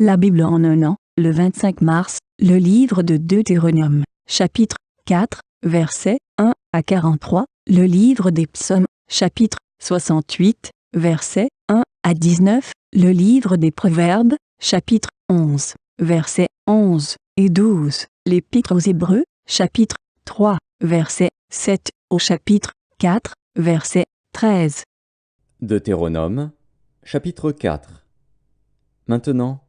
La Bible en un an, le 25 mars, le livre de Deutéronome, chapitre 4, versets 1 à 43, le livre des psaumes, chapitre 68, versets 1 à 19, le livre des proverbes, chapitre 11, versets 11 et 12, l'épître aux Hébreux, chapitre 3, verset 7 au chapitre 4, verset 13. Deutéronome, chapitre 4. Maintenant,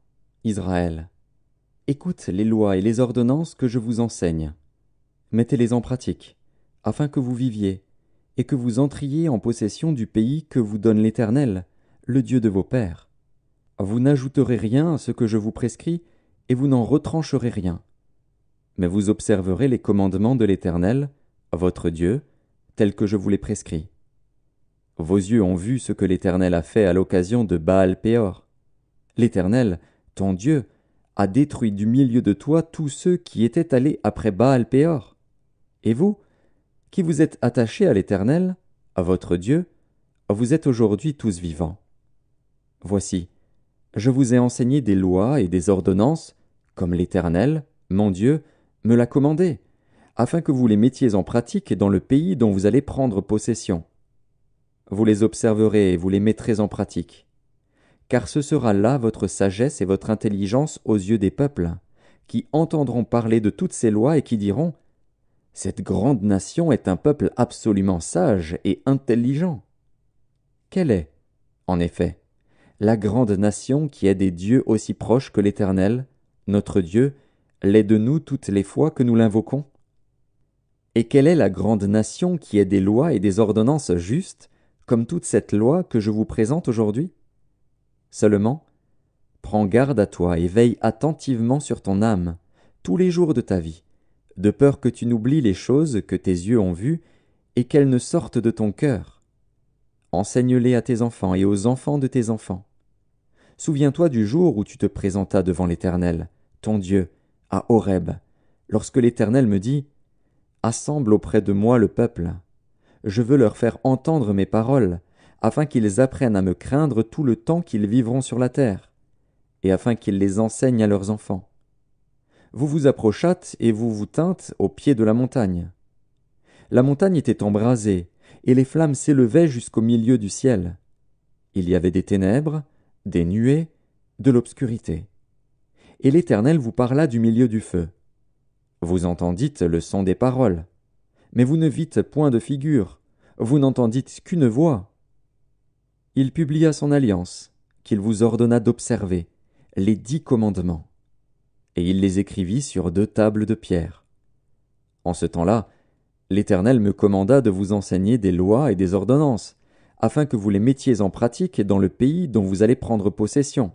Israël, écoute les lois et les ordonnances que je vous enseigne. Mettez-les en pratique, afin que vous viviez, et que vous entriez en possession du pays que vous donne l'Éternel, le Dieu de vos pères. Vous n'ajouterez rien à ce que je vous prescris, et vous n'en retrancherez rien. Mais vous observerez les commandements de l'Éternel, votre Dieu, tels que je vous les prescris. Vos yeux ont vu ce que l'Éternel a fait à l'occasion de Baal-Péor. L'Éternel, ton Dieu, a détruit du milieu de toi tous ceux qui étaient allés après Baal-Péor. Et vous, qui vous êtes attachés à l'Éternel, à votre Dieu, vous êtes aujourd'hui tous vivants. Voici, je vous ai enseigné des lois et des ordonnances, comme l'Éternel, mon Dieu, me l'a commandé, afin que vous les mettiez en pratique dans le pays dont vous allez prendre possession. Vous les observerez et vous les mettrez en pratique. Car ce sera là votre sagesse et votre intelligence aux yeux des peuples, qui entendront parler de toutes ces lois et qui diront « Cette grande nation est un peuple absolument sage et intelligent. » Quelle est, en effet, la grande nation qui a des dieux aussi proches que l'Éternel, notre Dieu, l'est de nous toutes les fois que nous l'invoquons? Et quelle est la grande nation qui a des lois et des ordonnances justes, comme toute cette loi que je vous présente aujourd'hui? Seulement, prends garde à toi et veille attentivement sur ton âme, tous les jours de ta vie, de peur que tu n'oublies les choses que tes yeux ont vues et qu'elles ne sortent de ton cœur. Enseigne-les à tes enfants et aux enfants de tes enfants. Souviens-toi du jour où tu te présentas devant l'Éternel, ton Dieu, à Horeb, lorsque l'Éternel me dit « Assemble auprès de moi le peuple. Je veux leur faire entendre mes paroles, afin qu'ils apprennent à me craindre tout le temps qu'ils vivront sur la terre, et afin qu'ils les enseignent à leurs enfants. Vous vous approchâtes et vous vous tîntes au pied de la montagne. La montagne était embrasée, et les flammes s'élevaient jusqu'au milieu du ciel. Il y avait des ténèbres, des nuées, de l'obscurité. Et l'Éternel vous parla du milieu du feu. Vous entendîtes le son des paroles, mais vous ne vîtes point de figure, vous n'entendîtes qu'une voix. Il publia son alliance, qu'il vous ordonna d'observer, les 10 commandements. Et il les écrivit sur 2 tables de pierre. En ce temps-là, l'Éternel me commanda de vous enseigner des lois et des ordonnances, afin que vous les mettiez en pratique dans le pays dont vous allez prendre possession.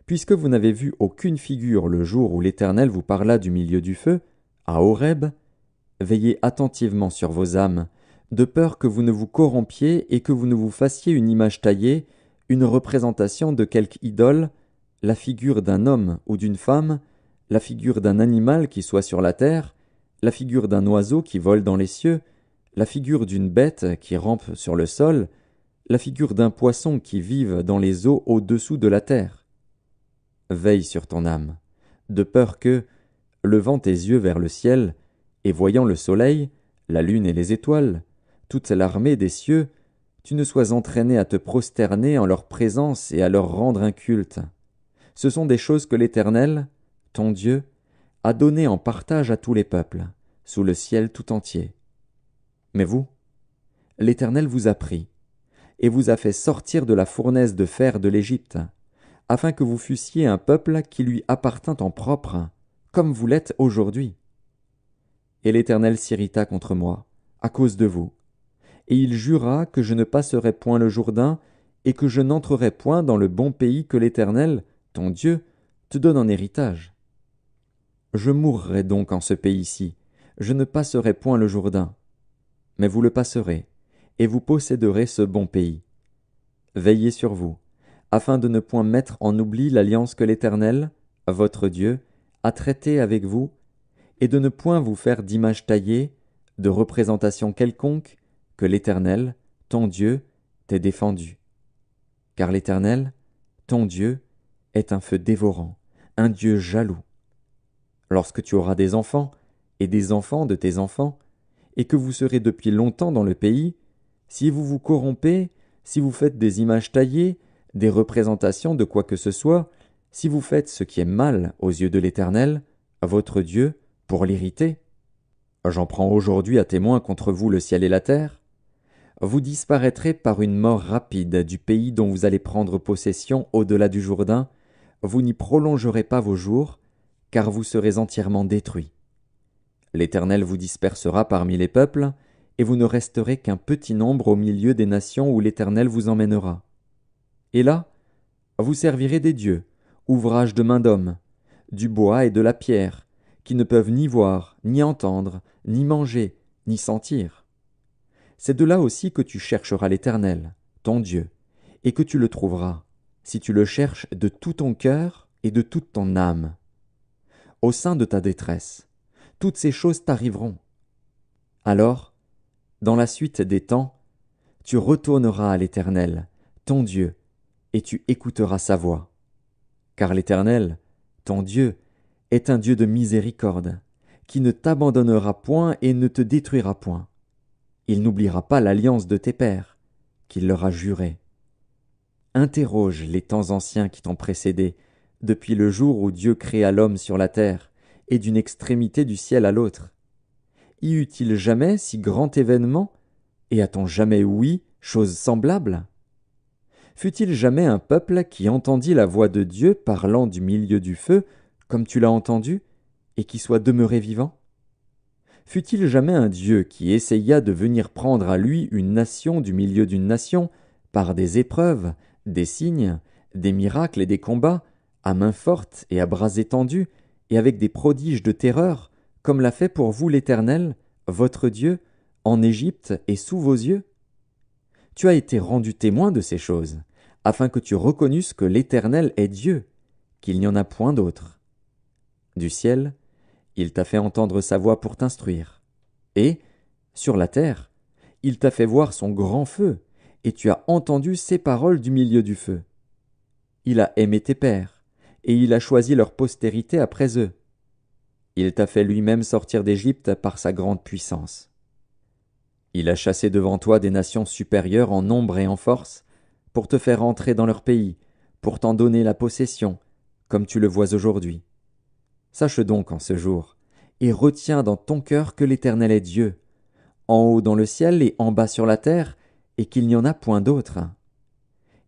Puisque vous n'avez vu aucune figure le jour où l'Éternel vous parla du milieu du feu, à Horeb, veillez attentivement sur vos âmes, de peur que vous ne vous corrompiez et que vous ne vous fassiez une image taillée, une représentation de quelque idole, la figure d'un homme ou d'une femme, la figure d'un animal qui soit sur la terre, la figure d'un oiseau qui vole dans les cieux, la figure d'une bête qui rampe sur le sol, la figure d'un poisson qui vive dans les eaux au-dessous de la terre. Veille sur ton âme, de peur que, levant tes yeux vers le ciel, et voyant le soleil, la lune et les étoiles, toute l'armée des cieux, tu ne sois entraîné à te prosterner en leur présence et à leur rendre un culte. Ce sont des choses que l'Éternel, ton Dieu, a données en partage à tous les peuples, sous le ciel tout entier. Mais vous, l'Éternel vous a pris, et vous a fait sortir de la fournaise de fer de l'Égypte, afin que vous fussiez un peuple qui lui appartint en propre, comme vous l'êtes aujourd'hui. Et l'Éternel s'irrita contre moi, à cause de vous, et il jura que je ne passerai point le Jourdain, et que je n'entrerai point dans le bon pays que l'Éternel, ton Dieu, te donne en héritage. Je mourrai donc en ce pays-ci, je ne passerai point le Jourdain. Mais vous le passerez, et vous posséderez ce bon pays. Veillez sur vous, afin de ne point mettre en oubli l'alliance que l'Éternel, votre Dieu, a traitée avec vous, et de ne point vous faire d'image taillée, de représentation quelconque, que l'Éternel, ton Dieu, t'ait défendu. Car l'Éternel, ton Dieu, est un feu dévorant, un Dieu jaloux. Lorsque tu auras des enfants, et des enfants de tes enfants, et que vous serez depuis longtemps dans le pays, si vous vous corrompez, si vous faites des images taillées, des représentations de quoi que ce soit, si vous faites ce qui est mal aux yeux de l'Éternel, votre Dieu, pour l'irriter, j'en prends aujourd'hui à témoin contre vous le ciel et la terre, vous disparaîtrez par une mort rapide du pays dont vous allez prendre possession au-delà du Jourdain, vous n'y prolongerez pas vos jours, car vous serez entièrement détruits. L'Éternel vous dispersera parmi les peuples, et vous ne resterez qu'un petit nombre au milieu des nations où l'Éternel vous emmènera. Et là, vous servirez des dieux, ouvrages de main d'homme, du bois et de la pierre, qui ne peuvent ni voir, ni entendre, ni manger, ni sentir. C'est de là aussi que tu chercheras l'Éternel, ton Dieu, et que tu le trouveras, si tu le cherches de tout ton cœur et de toute ton âme. Au sein de ta détresse, toutes ces choses t'arriveront. Alors, dans la suite des temps, tu retourneras à l'Éternel, ton Dieu, et tu écouteras sa voix. Car l'Éternel, ton Dieu, est un Dieu de miséricorde, qui ne t'abandonnera point et ne te détruira point. Il n'oubliera pas l'alliance de tes pères, qu'il leur a jurée. Interroge les temps anciens qui t'ont précédé, depuis le jour où Dieu créa l'homme sur la terre, et d'une extrémité du ciel à l'autre. Y eut-il jamais si grand événement, et a-t-on jamais ouï chose semblable? Fut-il jamais un peuple qui entendit la voix de Dieu parlant du milieu du feu, comme tu l'as entendu, et qui soit demeuré vivant? Fut-il jamais un Dieu qui essaya de venir prendre à lui une nation du milieu d'une nation, par des épreuves, des signes, des miracles et des combats, à main forte et à bras étendus, et avec des prodiges de terreur, comme l'a fait pour vous l'Éternel, votre Dieu, en Égypte et sous vos yeux? Tu as été rendu témoin de ces choses, afin que tu reconnusses que l'Éternel est Dieu, qu'il n'y en a point d'autre. Du ciel, il t'a fait entendre sa voix pour t'instruire. Et, sur la terre, il t'a fait voir son grand feu, et tu as entendu ses paroles du milieu du feu. Il a aimé tes pères, et il a choisi leur postérité après eux. Il t'a fait lui-même sortir d'Égypte par sa grande puissance. Il a chassé devant toi des nations supérieures en nombre et en force, pour te faire entrer dans leur pays, pour t'en donner la possession, comme tu le vois aujourd'hui. Sache donc en ce jour, et retiens dans ton cœur que l'Éternel est Dieu, en haut dans le ciel et en bas sur la terre, et qu'il n'y en a point d'autre.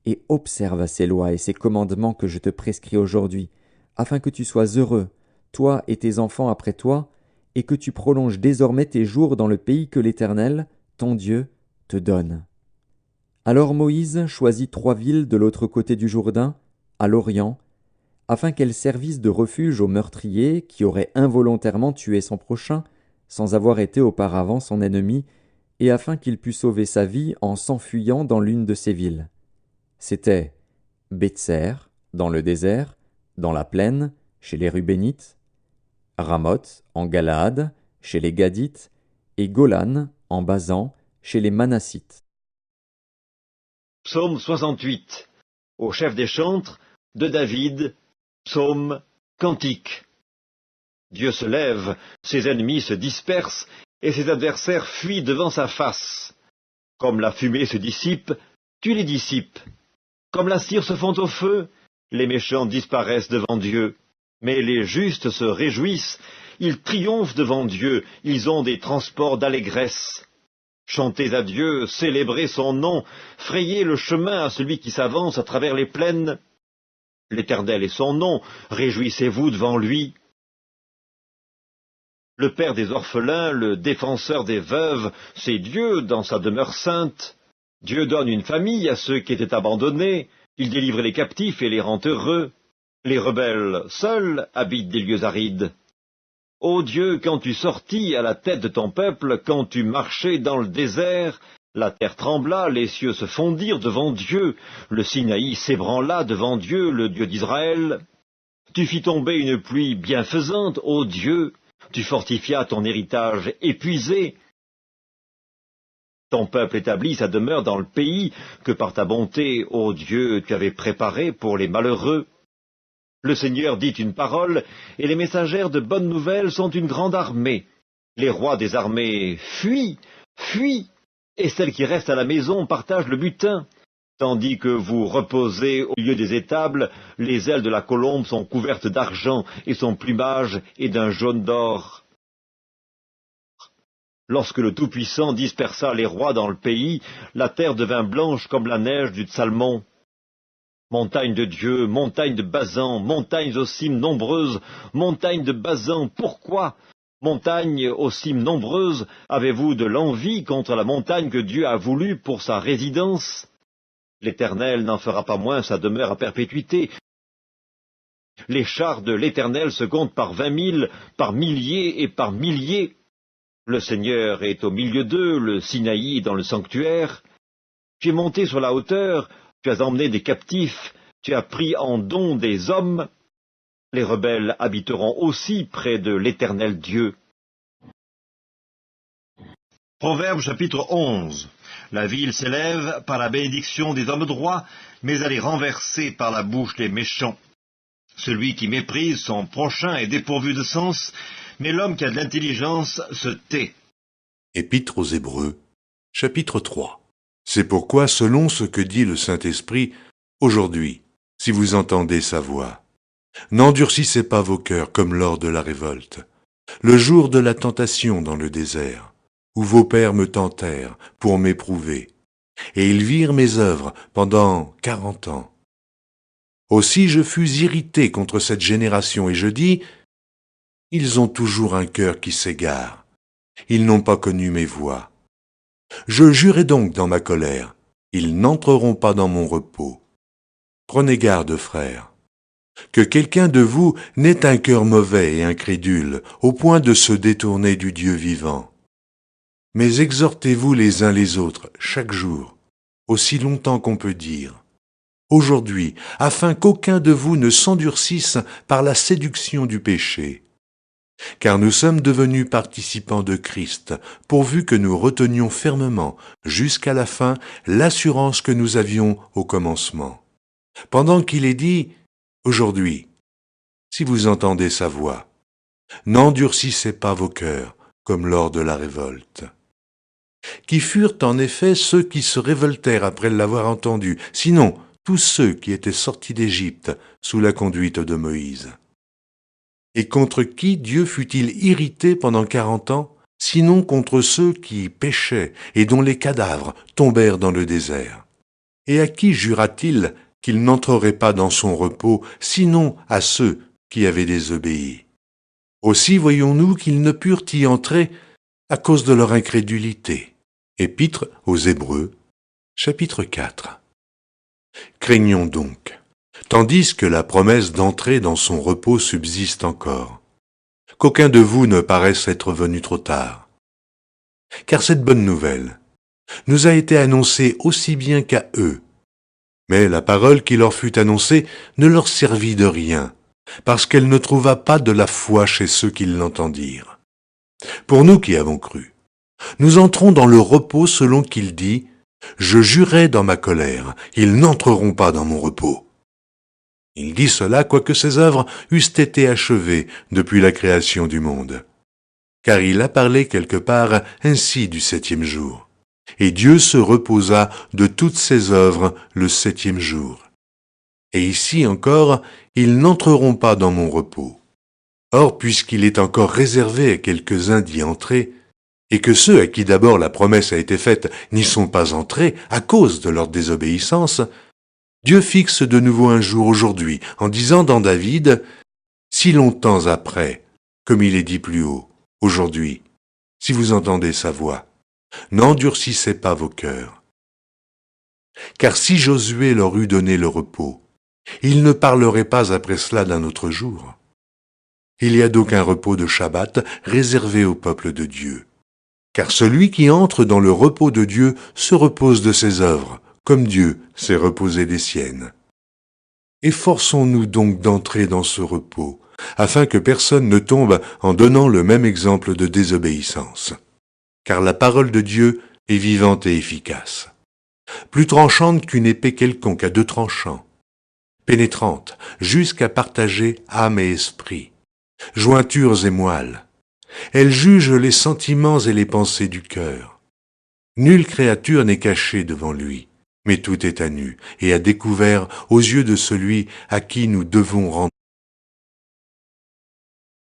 Et observe ces lois et ces commandements que je te prescris aujourd'hui, afin que tu sois heureux, toi et tes enfants après toi, et que tu prolonges désormais tes jours dans le pays que l'Éternel, ton Dieu, te donne. Alors Moïse choisit 3 villes de l'autre côté du Jourdain, à l'Orient, afin qu'elles servissent de refuge aux meurtriers qui auraient involontairement tué son prochain, sans avoir été auparavant son ennemi, et afin qu'il pût sauver sa vie en s'enfuyant dans l'une de ces villes. C'était Bétser, dans le désert, dans la plaine, chez les Rubénites, Ramoth, en Galaad, chez les Gadites, et Golan, en Basan, chez les Manassites. Psaume 68. Au chef des chantres, de David, psaume, cantique. Dieu se lève, ses ennemis se dispersent, et ses adversaires fuient devant sa face. Comme la fumée se dissipe, tu les dissipes. Comme la cire se fond au feu, les méchants disparaissent devant Dieu. Mais les justes se réjouissent, ils triomphent devant Dieu, ils ont des transports d'allégresse. Chantez à Dieu, célébrez son nom, frayez le chemin à celui qui s'avance à travers les plaines. L'Éternel est son nom, réjouissez-vous devant lui. Le Père des orphelins, le défenseur des veuves, c'est Dieu dans sa demeure sainte. Dieu donne une famille à ceux qui étaient abandonnés, il délivre les captifs et les rend heureux. Les rebelles, seuls, habitent des lieux arides. Ô Dieu, quand tu sortis à la tête de ton peuple, quand tu marchais dans le désert, la terre trembla, les cieux se fondirent devant Dieu, le Sinaï s'ébranla devant Dieu, le Dieu d'Israël. Tu fis tomber une pluie bienfaisante, ô Dieu, tu fortifias ton héritage épuisé. Ton peuple établit sa demeure dans le pays que par ta bonté, ô Dieu, tu avais préparé pour les malheureux. Le Seigneur dit une parole, et les messagères de bonnes nouvelles sont une grande armée. Les rois des armées fuient, fuient, et celles qui restent à la maison partagent le butin. Tandis que vous reposez au milieu des étables, les ailes de la colombe sont couvertes d'argent, et son plumage est d'un jaune d'or. Lorsque le Tout-Puissant dispersa les rois dans le pays, la terre devint blanche comme la neige du Tsalmon. Montagne de Dieu, montagne de Bazan, montagnes aux cimes nombreuses, montagnes de Bazan, pourquoi, montagnes aux cimes nombreuses, avez-vous de l'envie contre la montagne que Dieu a voulue pour sa résidence? L'Éternel n'en fera pas moins sa demeure à perpétuité. Les chars de l'Éternel se comptent par 20 000, par milliers et par milliers. Le Seigneur est au milieu d'eux, le Sinaï dans le sanctuaire. Tu es monté sur la hauteur, tu as emmené des captifs, tu as pris en don des hommes. Les rebelles habiteront aussi près de l'Éternel Dieu. Proverbe chapitre 11. La ville s'élève par la bénédiction des hommes droits, mais elle est renversée par la bouche des méchants. Celui qui méprise son prochain est dépourvu de sens, mais l'homme qui a de l'intelligence se tait. Épître aux Hébreux, chapitre 3. C'est pourquoi, selon ce que dit le Saint-Esprit, aujourd'hui, si vous entendez sa voix, n'endurcissez pas vos cœurs comme lors de la révolte, le jour de la tentation dans le désert, où vos pères me tentèrent pour m'éprouver, et ils virent mes œuvres pendant 40 ans. Aussi je fus irrité contre cette génération, et je dis, ils ont toujours un cœur qui s'égare, ils n'ont pas connu mes voies. Je jurai donc dans ma colère, ils n'entreront pas dans mon repos. Prenez garde, frères, que quelqu'un de vous n'ait un cœur mauvais et incrédule, au point de se détourner du Dieu vivant. Mais exhortez-vous les uns les autres, chaque jour, aussi longtemps qu'on peut dire, aujourd'hui, afin qu'aucun de vous ne s'endurcisse par la séduction du péché. Car nous sommes devenus participants de Christ, pourvu que nous retenions fermement, jusqu'à la fin, l'assurance que nous avions au commencement. Pendant qu'il est dit, aujourd'hui, si vous entendez sa voix, n'endurcissez pas vos cœurs, comme lors de la révolte. Qui furent en effet ceux qui se révoltèrent après l'avoir entendu, sinon tous ceux qui étaient sortis d'Égypte sous la conduite de Moïse. Et contre qui Dieu fut-il irrité pendant 40 ans, sinon contre ceux qui péchaient et dont les cadavres tombèrent dans le désert? Et à qui jura-t-il qu'il n'entrerait pas dans son repos, sinon à ceux qui avaient désobéi? Aussi voyons-nous qu'ils ne purent y entrer à cause de leur incrédulité. Épître aux Hébreux, chapitre 4. Craignons donc, tandis que la promesse d'entrer dans son repos subsiste encore, qu'aucun de vous ne paraisse être venu trop tard. Car cette bonne nouvelle nous a été annoncée aussi bien qu'à eux, mais la parole qui leur fut annoncée ne leur servit de rien, parce qu'elle ne trouva pas de la foi chez ceux qui l'entendirent. Pour nous qui avons cru, nous entrons dans le repos selon qu'il dit « Je jurai dans ma colère, ils n'entreront pas dans mon repos ». Il dit cela quoique ses œuvres eussent été achevées depuis la création du monde. Car il a parlé quelque part ainsi du 7e jour. Et Dieu se reposa de toutes ses œuvres le 7e jour. Et ici encore, ils n'entreront pas dans mon repos. Or, puisqu'il est encore réservé à quelques-uns d'y entrer, et que ceux à qui d'abord la promesse a été faite n'y sont pas entrés à cause de leur désobéissance, Dieu fixe de nouveau un jour aujourd'hui, en disant dans David, « Si longtemps après, comme il est dit plus haut, aujourd'hui, si vous entendez sa voix, n'endurcissez pas vos cœurs. Car si Josué leur eût donné le repos, il ne parlerait pas après cela d'un autre jour. Il y a donc un repos de Shabbat réservé au peuple de Dieu. Car celui qui entre dans le repos de Dieu se repose de ses œuvres, comme Dieu s'est reposé des siennes. Efforçons-nous donc d'entrer dans ce repos, afin que personne ne tombe en donnant le même exemple de désobéissance. Car la parole de Dieu est vivante et efficace, plus tranchante qu'une épée quelconque à 2 tranchants, pénétrante, jusqu'à partager âme et esprit, jointures et moelles. Elle juge les sentiments et les pensées du cœur. Nulle créature n'est cachée devant lui, mais tout est à nu et à découvert aux yeux de celui à qui nous devons rendre